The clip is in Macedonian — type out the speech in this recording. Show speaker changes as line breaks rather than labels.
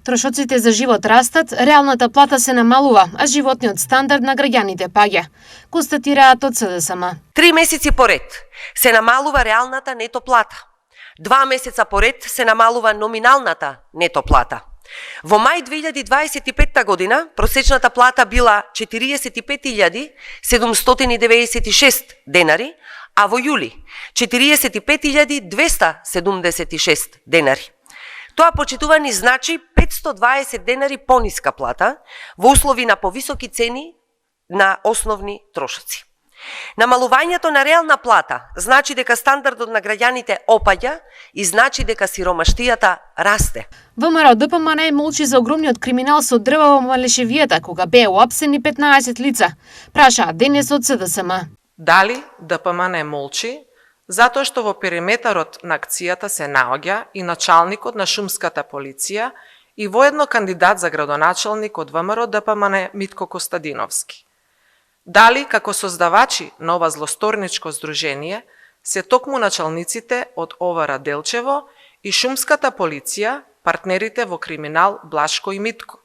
Трошоците за живот растат, реалната плата се намалува, а животниот стандард на граѓаните паѓа, констатираат од СДСМ.
3 месеци поред се намалува реалната нето плата. 2 месеца поред се намалува номиналната нето плата. Во мај 2025 година просечната плата била 45.796 денари, а во јули 45.276 денари. Тоа почитување значи 520 денари пониска плата во услови на повисоки цени на основни трошоци. Намалувањето на реална плата значи дека стандардот на граѓаните опаѓа и значи дека сиромаштијата расте.
ВМРО ДПМН молчи за огромниот криминал со дрва во Малешевијата, кога беа уапсени 15 лица, прашаат денес од СДСМ.
Дали ДПМН молчи затоа што во периметарот на акцијата се наоѓа и началникот на шумската полиција и воедно кандидат за градоначалник од ВМРО ДПМН Митко Костадиновски. Дали како создавачи на ова злосторничко здружение се токму началниците од ОВР Делчево и шумската полиција, партнерите во криминал Блашко и Митко.